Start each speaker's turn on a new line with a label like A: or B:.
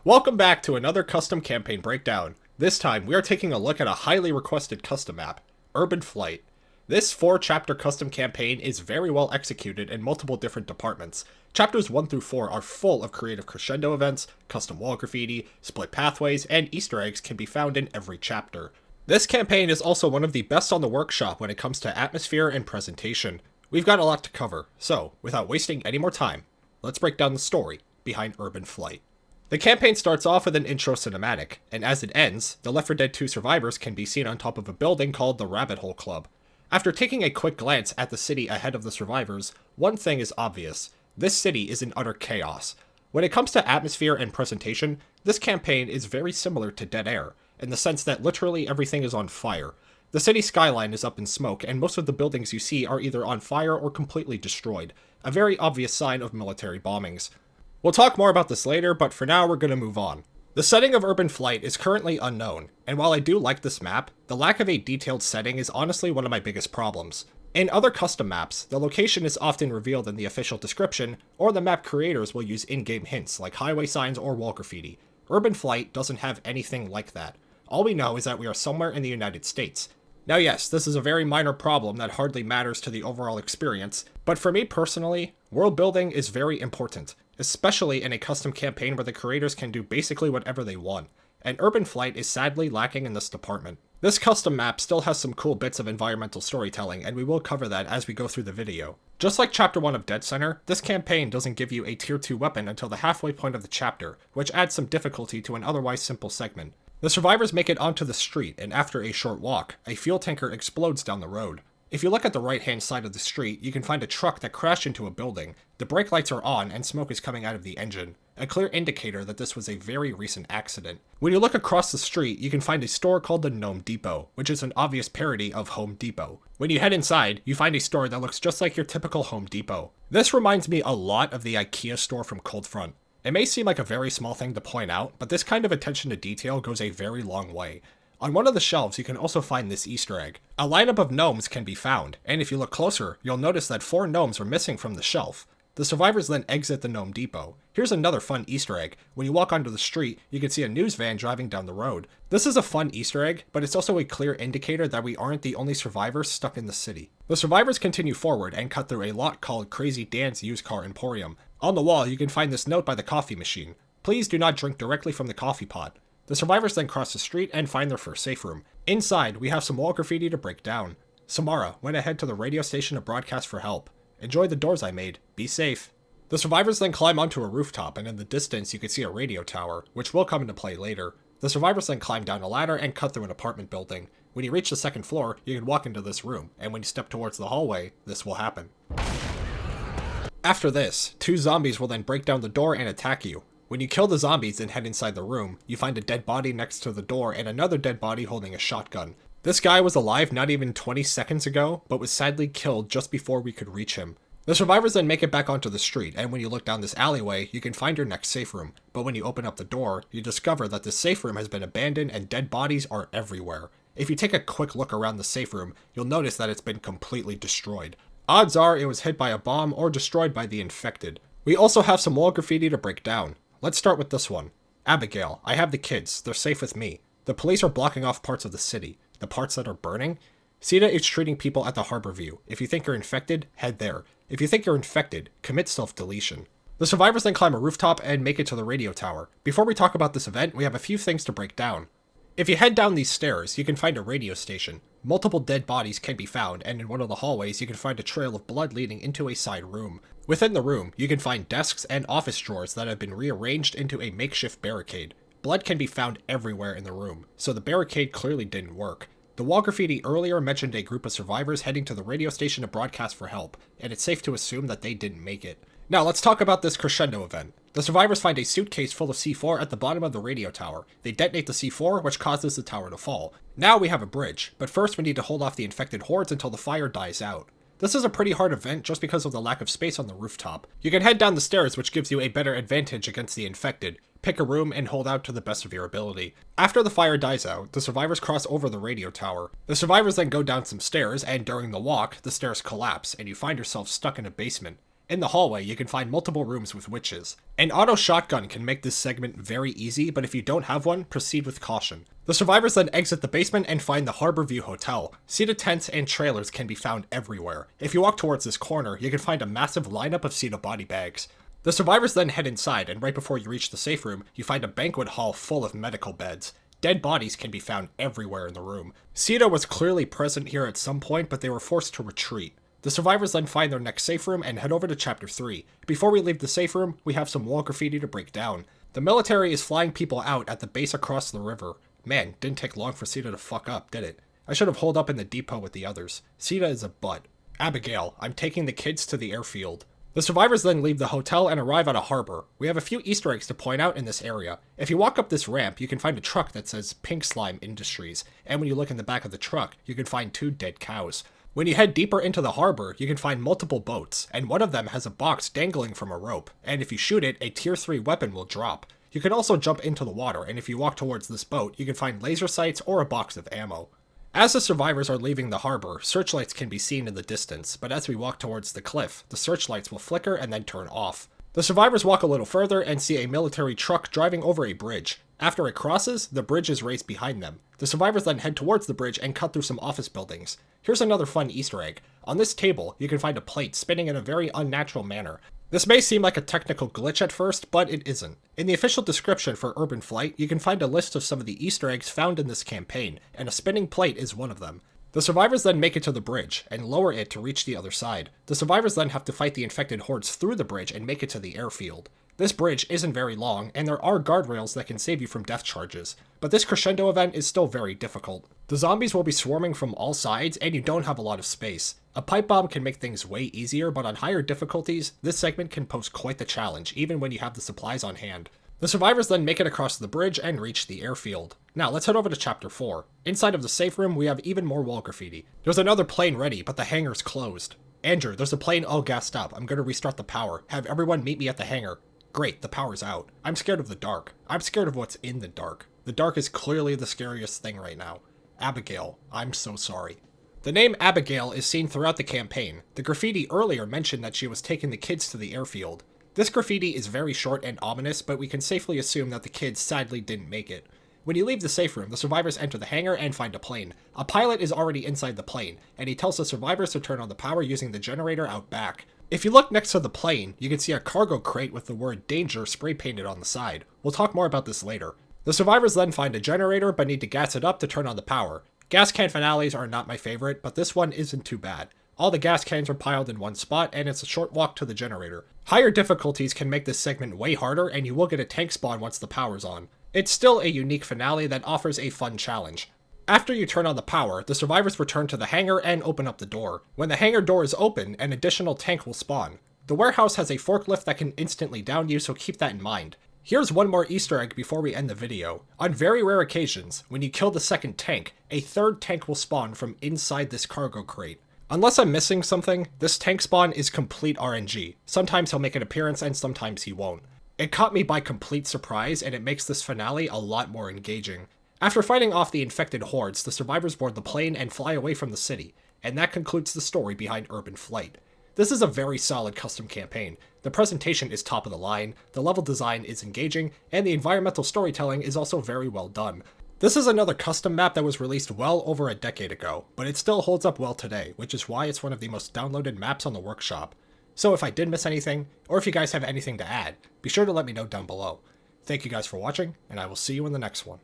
A: Welcome back to another custom campaign breakdown. This time, we are taking a look at a highly requested custom map, Urban Flight. This 4-chapter custom campaign is very well executed in multiple different departments. Chapters 1 through 4 are full of creative crescendo events, custom wall graffiti, split pathways, and Easter eggs can be found in every chapter. This campaign is also one of the best on the workshop when it comes to atmosphere and presentation. We've got a lot to cover, so without wasting any more time, let's break down the story behind Urban Flight. The campaign starts off with an intro cinematic, and as it ends, the Left 4 Dead 2 survivors can be seen on top of a building called the Rabbit Hole Club. After taking a quick glance at the city ahead of the survivors, one thing is obvious. This city is in utter chaos. When it comes to atmosphere and presentation, this campaign is very similar to Dead Air, in the sense that literally everything is on fire. The city skyline is up in smoke, and most of the buildings you see are either on fire or completely destroyed, a very obvious sign of military bombings. We'll talk more about this later, but for now we're going to move on. The setting of Urban Flight is currently unknown, and while I do like this map, the lack of a detailed setting is honestly one of my biggest problems. In other custom maps, the location is often revealed in the official description, or the map creators will use in-game hints like highway signs or wall graffiti. Urban Flight doesn't have anything like that. All we know is that we are somewhere in the United States. Now yes, this is a very minor problem that hardly matters to the overall experience, but for me personally, world building is very important, especially in a custom campaign where the creators can do basically whatever they want, and Urban Flight is sadly lacking in this department. This custom map still has some cool bits of environmental storytelling, and we will cover that as we go through the video. Just like Chapter 1 of Dead Center, this campaign doesn't give you a Tier 2 weapon until the halfway point of the chapter, which adds some difficulty to an otherwise simple segment. The survivors make it onto the street, and after a short walk, a fuel tanker explodes down the road. If you look at the right-hand side of the street, you can find a truck that crashed into a building. The brake lights are on and smoke is coming out of the engine, a clear indicator that this was a very recent accident. When you look across the street, you can find a store called the Gnome Depot, which is an obvious parody of Home Depot. When you head inside, you find a store that looks just like your typical Home Depot. This reminds me a lot of the IKEA store from Cold Front. It may seem like a very small thing to point out, but this kind of attention to detail goes a very long way. On one of the shelves, you can also find this Easter egg. A lineup of gnomes can be found, and if you look closer, you'll notice that 4 gnomes are missing from the shelf. The survivors then exit the Gnome Depot. Here's another fun Easter egg. When you walk onto the street, you can see a news van driving down the road. This is a fun Easter egg, but it's also a clear indicator that we aren't the only survivors stuck in the city. The survivors continue forward and cut through a lot called Crazy Dan's Used Car Emporium. On the wall, you can find this note by the coffee machine. Please do not drink directly from the coffee pot. The survivors then cross the street and find their first safe room. Inside, we have some wall graffiti to break down. Samara went ahead to the radio station to broadcast for help. Enjoy the doors I made. Be safe. The survivors then climb onto a rooftop, and in the distance you can see a radio tower, which will come into play later. The survivors then climb down a ladder and cut through an apartment building. When you reach the second floor, you can walk into this room, and when you step towards the hallway, this will happen. After this, 2 zombies will then break down the door and attack you. When you kill the zombies and head inside the room, you find a dead body next to the door and another dead body holding a shotgun. This guy was alive not even 20 seconds ago, but was sadly killed just before we could reach him. The survivors then make it back onto the street, and when you look down this alleyway, you can find your next safe room. But when you open up the door, you discover that the safe room has been abandoned and dead bodies are everywhere. If you take a quick look around the safe room, you'll notice that it's been completely destroyed. Odds are it was hit by a bomb or destroyed by the infected. We also have some wall graffiti to break down. Let's start with this one. Abigail, I have the kids. They're safe with me. The police are blocking off parts of the city. The parts that are burning? Sita is treating people at the Harbor View. If you think you're infected, head there. If you think you're infected, commit self-deletion. The survivors then climb a rooftop and make it to the radio tower. Before we talk about this event, we have a few things to break down. If you head down these stairs, you can find a radio station. Multiple dead bodies can be found, and in one of the hallways, you can find a trail of blood leading into a side room. Within the room, you can find desks and office drawers that have been rearranged into a makeshift barricade. Blood can be found everywhere in the room, so the barricade clearly didn't work. The wall graffiti earlier mentioned a group of survivors heading to the radio station to broadcast for help, and it's safe to assume that they didn't make it. Now let's talk about this crescendo event. The survivors find a suitcase full of C4 at the bottom of the radio tower. They detonate the C4, which causes the tower to fall. Now we have a bridge, but first we need to hold off the infected hordes until the fire dies out. This is a pretty hard event just because of the lack of space on the rooftop. You can head down the stairs, which gives you a better advantage against the infected. Pick a room and hold out to the best of your ability. After the fire dies out, the survivors cross over the radio tower. The survivors then go down some stairs, and during the walk, the stairs collapse, and you find yourself stuck in a basement. In the hallway, you can find multiple rooms with witches. An auto shotgun can make this segment very easy, but if you don't have one, proceed with caution. The survivors then exit the basement and find the Harborview Hotel. Seated tents and trailers can be found everywhere. If you walk towards this corner, you can find a massive lineup of seated body bags. The survivors then head inside, and right before you reach the safe room, you find a banquet hall full of medical beds. Dead bodies can be found everywhere in the room. Sita was clearly present here at some point, but they were forced to retreat. The survivors then find their next safe room and head over to Chapter 3. Before we leave the safe room, we have some wall graffiti to break down. The military is flying people out at the base across the river. Man, didn't take long for Sita to fuck up, did it? I should have holed up in the depot with the others. Sita is a butt. Abigail, I'm taking the kids to the airfield. The survivors then leave the hotel and arrive at a harbor. We have a few Easter eggs to point out in this area. If you walk up this ramp, you can find a truck that says Pink Slime Industries, and when you look in the back of the truck, you can find 2 dead cows. When you head deeper into the harbor, you can find multiple boats, and one of them has a box dangling from a rope, and if you shoot it, a tier 3 weapon will drop. You can also jump into the water, and if you walk towards this boat, you can find laser sights or a box of ammo. As the survivors are leaving the harbor, searchlights can be seen in the distance, but as we walk towards the cliff, the searchlights will flicker and then turn off. The survivors walk a little further and see a military truck driving over a bridge. After it crosses, the bridge is raised behind them. The survivors then head towards the bridge and cut through some office buildings. Here's another fun Easter egg. On this table, you can find a plate spinning in a very unnatural manner. This may seem like a technical glitch at first, but it isn't. In the official description for Urban Flight, you can find a list of some of the Easter eggs found in this campaign, and a spinning plate is one of them. The survivors then make it to the bridge, and lower it to reach the other side. The survivors then have to fight the infected hordes through the bridge and make it to the airfield. This bridge isn't very long, and there are guardrails that can save you from death charges, but this crescendo event is still very difficult. The zombies will be swarming from all sides, and you don't have a lot of space. A pipe bomb can make things way easier, but on higher difficulties, this segment can pose quite the challenge, even when you have the supplies on hand. The survivors then make it across the bridge and reach the airfield. Now, let's head over to Chapter 4. Inside of the safe room, we have even more wall graffiti. There's another plane ready, but the hangar's closed. Andrew, there's a plane all gassed up. I'm gonna restart the power. Have everyone meet me at the hangar. Great, the power's out. I'm scared of the dark. I'm scared of what's in the dark. The dark is clearly the scariest thing right now. Abigail, I'm so sorry. The name Abigail is seen throughout the campaign. The graffiti earlier mentioned that she was taking the kids to the airfield. This graffiti is very short and ominous, but we can safely assume that the kids sadly didn't make it. When you leave the safe room, the survivors enter the hangar and find a plane. A pilot is already inside the plane, and he tells the survivors to turn on the power using the generator out back. If you look next to the plane, you can see a cargo crate with the word danger spray painted on the side. We'll talk more about this later. The survivors then find a generator, but need to gas it up to turn on the power. Gas can finales are not my favorite, but this one isn't too bad. All the gas cans are piled in one spot, and it's a short walk to the generator. Higher difficulties can make this segment way harder, and you will get a tank spawn once the power's on. It's still a unique finale that offers a fun challenge. After you turn on the power, the survivors return to the hangar and open up the door. When the hangar door is open, an additional tank will spawn. The warehouse has a forklift that can instantly down you, so keep that in mind. Here's one more Easter egg before we end the video. On very rare occasions, when you kill the second tank, a third tank will spawn from inside this cargo crate. Unless I'm missing something, this tank spawn is complete RNG. Sometimes he'll make an appearance and sometimes he won't. It caught me by complete surprise, and it makes this finale a lot more engaging. After fighting off the infected hordes, the survivors board the plane and fly away from the city, and that concludes the story behind Urban Flight. This is a very solid custom campaign. The presentation is top of the line, the level design is engaging, and the environmental storytelling is also very well done. This is another custom map that was released well over a decade ago, but it still holds up well today, which is why it's one of the most downloaded maps on the workshop. So if I did miss anything, or if you guys have anything to add, be sure to let me know down below. Thank you guys for watching, and I will see you in the next one.